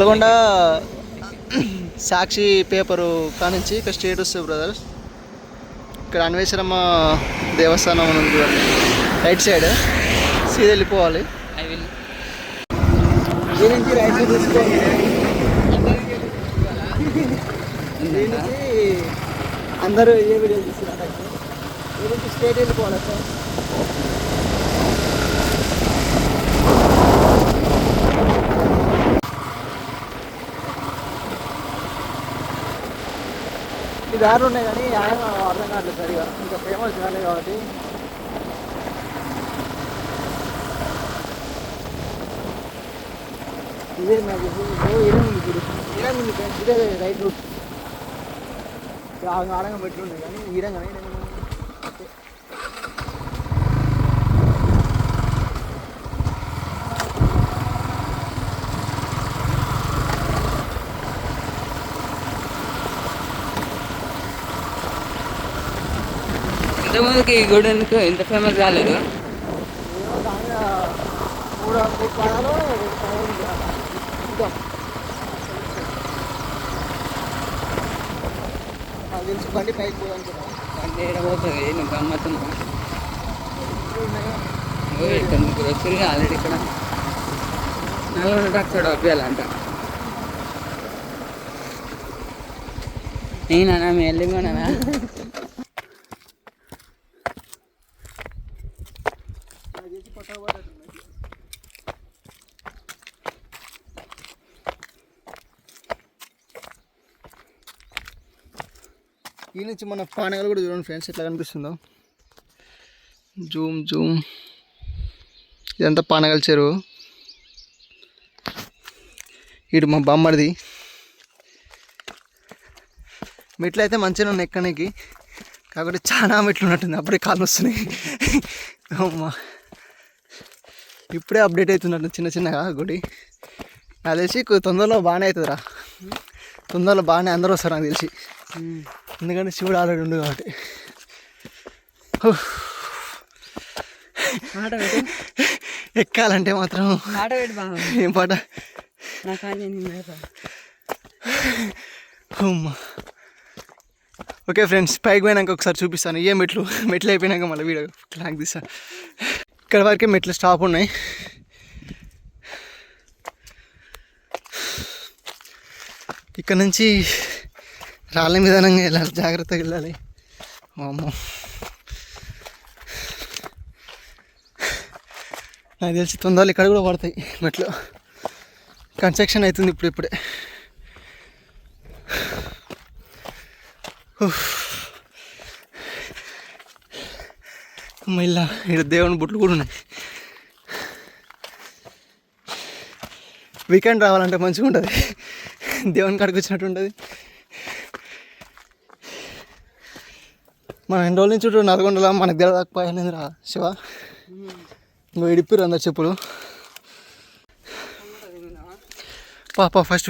నల్గొండ సాక్షి paper కానించి ఇక్కడ state వస్తుంది బ్రదర్స్. ఇక్కడ అన్వేషరమ్మ దేవస్థానం అని ఉంది చూడండి, రైట్ సైడ్ సీదా వెళ్ళిపోవాలి. దీనికి రైట్ సైడ్ తీసుకోవాలి. దీనికి అందరూ ఏ వీడియో తీస్తున్నారు, దీనికి స్ట్రేట్ వెళ్ళిపోవాలి సార్. ఈ దారులు ఉన్నాయి కానీ అర్థం కావట్లేదు సరిగా, ఇంకా ఫేమస్ కాలేదు కాబట్టి. ఇదే నాకు ఇరంగుంది ఫ్రెండ్స్, ఇదే రైట్ రూట్. ఆడంగా పెట్టున్నాయి కానీ ఈరంగానే ఇంతకుముందుకి ఈ గుడి ఇంత ఫేమస్ కాలేదు. తెలిసి బండి పైకి పోదనుకున్నా, బండి ఏడబోతుంది నువ్వు గమ్మత్తున్నావు. ఇక్కడ ముగ్గురు వచ్చి ఆల్రెడీ ఇక్కడ నల్గొండ ట్రాక్టర్ అవ్వాలంట. నేనా మీ వెళ్ళిపోనా ఈ నుంచి మన పానగలు కూడా చూడండి ఫ్రెండ్స్ ఎట్లా కనిపిస్తుందో. జూమ్ జూమ్, ఇదంతా పానగల చెరువు. ఇటు మా బామ్మడిది. మెట్లు అయితే మంచిగా ఉన్నాయి ఎక్కడానికి, కాకపోతే చాలా మెట్లు ఉన్నట్టుంది, అప్పుడే కాళ్ళు వస్తున్నాయి. అమ్మా ఇప్పుడే అప్డేట్ అవుతున్నట్టు చిన్న చిన్నగా గుడి. నాకు తెలిసి తొందరలో బాగానే అవుతుందిరా, తొందరలో బాగానే అందరూ వస్తారు నాకు తెలిసి, ఎందుకంటే శివుడు ఆల్రెడీ ఉండు కాబట్టి. ఎక్కాలంటే మాత్రం ఏం పాట. ఓకే ఫ్రెండ్స్, పైకి పోయినాక ఒకసారి చూపిస్తాను ఏ మెట్లు అయిపోయినాక మళ్ళీ వీడియో క్లాక్ తీస్తాను. ఇక్కడ వరకే మెట్లు స్టాప్ ఉన్నాయి. ఇక్కడ నుంచి రాళ్ళ విధానంగా వెళ్ళాలి, జాగ్రత్తగా వెళ్ళాలి. అమ్మో నాకు తెలిసి తొందరలు ఇక్కడ కూడా పడతాయి మెట్లు, కన్స్ట్రక్షన్ అవుతుంది ఇప్పుడే. మళ్ళీ ఇక్కడ దేవుని బుట్లు కూడా ఉన్నాయి. వీకెండ్ రావాలంటే మంచిగా ఉంటుంది, దేవుని కాడికి వచ్చినట్టు ఉంటుంది. మన ఎన్ని రోజుల నుంచి చూడు నల్గొండలో మనకు తెలియకపోయాను రా శివ. ఇంకో ఇడిపిరు అందరు చెప్పులు. పాప ఫస్ట్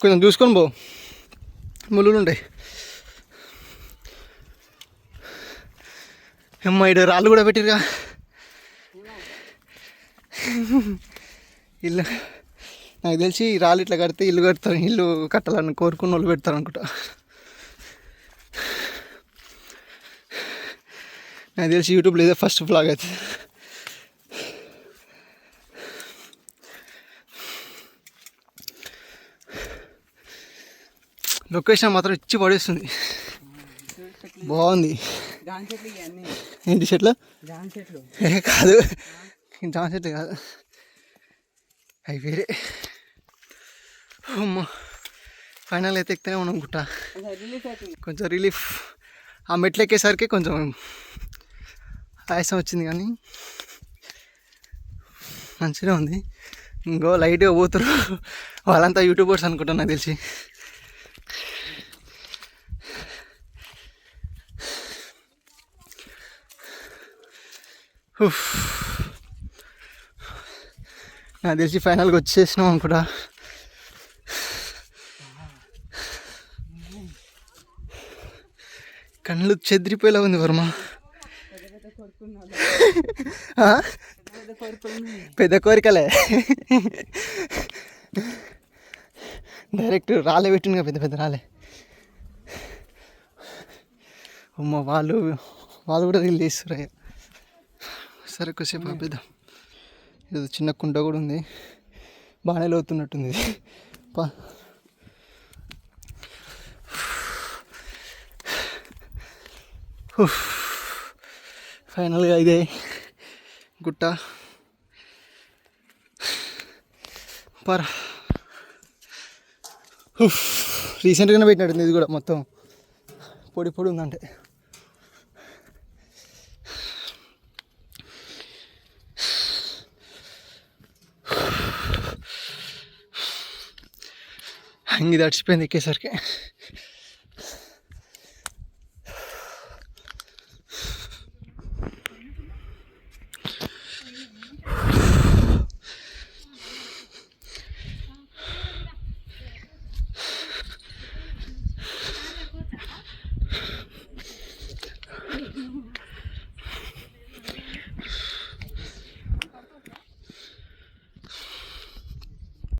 కొంచెం చూసుకొని పో, ముళ్ళు ఉంటాయి. అమ్మ ఇటు రాళ్ళు కూడా పెట్టిరుగా. ఇల్లు నాకు తెలిసి రాళ్ళు ఇట్లా కడితే ఇల్లు కడతారు, ఇల్లు కట్టాలని కోరుకున్న వాళ్ళు పెడతారు అనుకుంటా. నాకు తెలిసి యూట్యూబ్లో ఇదే ఫస్ట్ వ్లాగ్ అయితే. లొకేషన్ మాత్రం ఇచ్చి పడేస్తుంది, బాగుంది. ఏంటి చెట్లు? కాదు జామ చెట్లు కాదు, అవి వేరే. అమ్మ ఫైనల్ అయితే ఎక్కుతూనే ఉన్నాం గుట్ట. కొంచెం రిలీఫ్, ఆ మెట్లు ఎక్కేసరికి కొంచెం ఆయాసం వచ్చింది కానీ మంచిగా ఉంది. ఇంకో లైట్గా పోతారు వాళ్ళంతా యూట్యూబర్స్ అనుకుంటాను నాకు తెలిసి. నాకు తెలిసి ఫైనల్గా వచ్చేసినాం అనుకుంటా. కళ్ళు చెదిరిపోయేలా ఉంది వర్మ. ఆ? పెద్ద కోరికలే డైరెక్ట్ రాలే పెట్టిండుగా పెద్ద పెద్ద రాలే. అమ్మ వాళ్ళు కూడా రీల్ తీస్తున్నారు. సరే కొద్దిసేపు ఆపేద్దాం. ఇది చిన్న కుంట కూడా ఉంది, బాగానే లోతున్నట్టుంది. ఫైనల్గా ఇదే గుట్ట. రీసెంట్గానే పెట్టినట్టుంది ఇది కూడా, మొత్తం పొడి పొడి ఉందంటే. అంగి తడిచిపోయింది ఎక్కేసరికి.